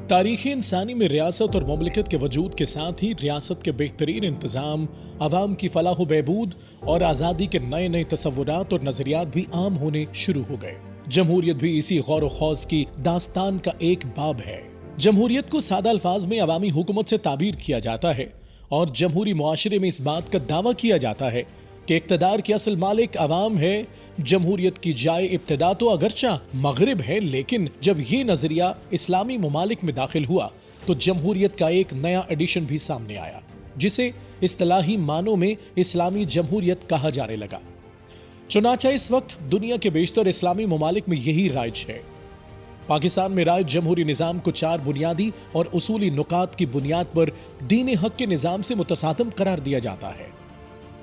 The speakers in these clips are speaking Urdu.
تاریخ انسانی میں ریاست اور مملکت کے وجود کے ساتھ ہی ریاست کے بہترین انتظام، عوام کی فلاح و بہبود اور آزادی کے نئے نئے تصورات اور نظریات بھی عام ہونے شروع ہو گئے۔ جمہوریت بھی اسی غور و خوض کی داستان کا ایک باب ہے۔ جمہوریت کو سادہ الفاظ میں عوامی حکومت سے تعبیر کیا جاتا ہے اور جمہوری معاشرے میں اس بات کا دعویٰ کیا جاتا ہے کہ اقتدار کے اصل مالک عوام ہے۔ جمہوریت کی جائے ابتدا تو اگرچہ مغرب ہے، لیکن جب یہ نظریہ اسلامی ممالک میں داخل ہوا تو جمہوریت کا ایک نیا ایڈیشن بھی سامنے آیا، جسے اصطلاحی معنوں میں اسلامی جمہوریت کہا جانے لگا۔ چنانچہ اس وقت دنیا کے بیشتر اسلامی ممالک میں یہی رائج ہے۔ پاکستان میں رائج جمہوری نظام کو 4 بنیادی اور اصولی نکات کی بنیاد پر دین حق کے نظام سے متصادم قرار دیا جاتا ہے۔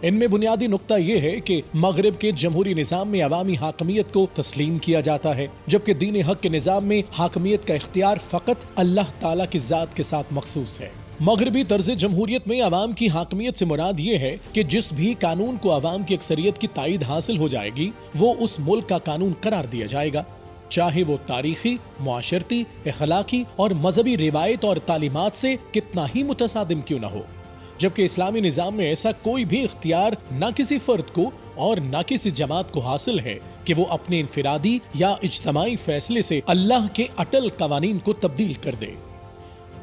ان میں بنیادی نقطہ یہ ہے کہ مغرب کے جمہوری نظام میں عوامی حاکمیت کو تسلیم کیا جاتا ہے، جبکہ دین حق کے نظام میں حاکمیت کا اختیار فقط اللہ تعالیٰ کی ذات کے ساتھ مخصوص ہے۔ مغربی طرز جمہوریت میں عوام کی حاکمیت سے مراد یہ ہے کہ جس بھی قانون کو عوام کی اکثریت کی تائید حاصل ہو جائے گی وہ اس ملک کا قانون قرار دیا جائے گا، چاہے وہ تاریخی، معاشرتی، اخلاقی اور مذہبی روایت اور تعلیمات سے کتنا ہی متصادم کیوں نہ ہو۔ جبکہ اسلامی نظام میں ایسا کوئی بھی اختیار نہ کسی فرد کو اور نہ کسی جماعت کو حاصل ہے کہ وہ اپنے انفرادی یا اجتماعی فیصلے سے اللہ کے اٹل قوانین کو تبدیل کر دے۔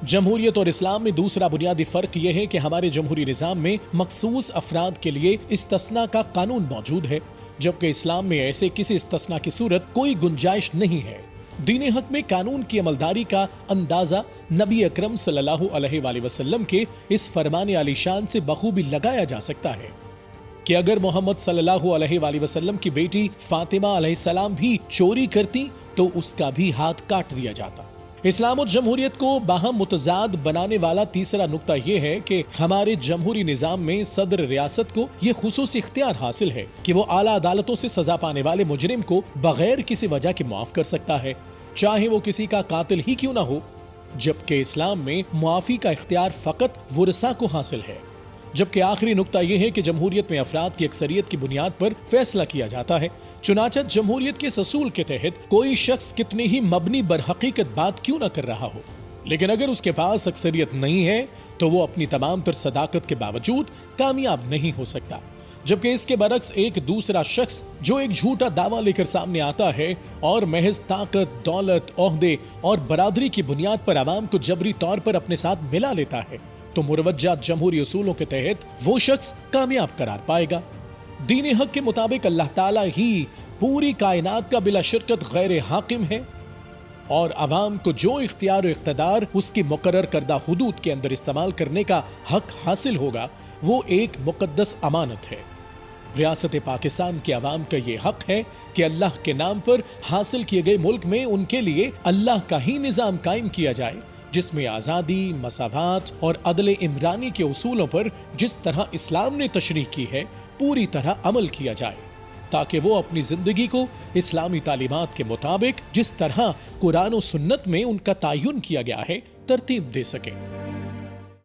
جمہوریت اور اسلام میں دوسرا بنیادی فرق یہ ہے کہ ہمارے جمہوری نظام میں مخصوص افراد کے لیے استثناء کا قانون موجود ہے، جبکہ اسلام میں ایسے کسی استثناء کی صورت کوئی گنجائش نہیں ہے۔ دین حق میں قانون کی عملداری کا اندازہ نبی اکرم صلی اللہ علیہ وآلہ وسلم کے اس فرمان علی شان سے بخوبی لگایا جا سکتا ہے کہ اگر محمد صلی اللہ علیہ وآلہ وسلم کی بیٹی فاطمہ علیہ السلام بھی چوری کرتی تو اس کا بھی ہاتھ کاٹ دیا جاتا۔ اسلام اور جمہوریت کو باہم متضاد بنانے والا تیسرا نقطہ یہ ہے کہ ہمارے جمہوری نظام میں صدر ریاست کو یہ خصوصی اختیار حاصل ہے کہ وہ اعلیٰ عدالتوں سے سزا پانے والے مجرم کو بغیر کسی وجہ کے معاف کر سکتا ہے، چاہے وہ کسی کا قاتل ہی کیوں نہ ہو، جبکہ اسلام میں معافی کا اختیار فقط ورثاء کو حاصل ہے۔ جبکہ آخری نقطہ یہ ہے کہ جمہوریت میں افراد کی اکثریت کی بنیاد پر فیصلہ کیا جاتا ہے۔ چنانچہ جمہوریت کے اس اصول کے تحت کوئی شخص کتنی ہی مبنی برحقیقت بات کیوں نہ کر رہا ہو، لیکن اگر اس کے پاس اکثریت نہیں ہے تو وہ اپنی تمام تر صداقت کے باوجود کامیاب نہیں ہو سکتا۔ جبکہ اس کے برعکس ایک دوسرا شخص جو ایک جھوٹا دعویٰ لے کر سامنے آتا ہے اور محض طاقت، دولت، عہدے اور برادری کی بنیاد پر عوام کو جبری طور پر اپنے ساتھ ملا لیتا ہے تو مروجہ جمہوری اصولوں کے تحت وہ شخص کامیاب قرار پائے گا۔ دین حق کے مطابق اللہ تعالیٰ ہی پوری کائنات کا بلا شرکت غیر حاکم ہے اور عوام کو جو اختیار و اقتدار اس کی مقرر کردہ حدود کے اندر استعمال کرنے کا حق حاصل ہوگا وہ ایک مقدس امانت ہے۔ ریاست پاکستان کے عوام کا یہ حق ہے کہ اللہ کے نام پر حاصل کیے گئے ملک میں ان کے لیے اللہ کا ہی نظام قائم کیا جائے، جس میں آزادی، مساوات اور عدل عمرانی کے اصولوں پر جس طرح اسلام نے تشریح کی ہے پوری طرح عمل کیا جائے، تاکہ وہ اپنی زندگی کو اسلامی تعلیمات کے مطابق جس طرح قرآن و سنت میں ان کا تعین کیا گیا ہے ترتیب دے سکیں۔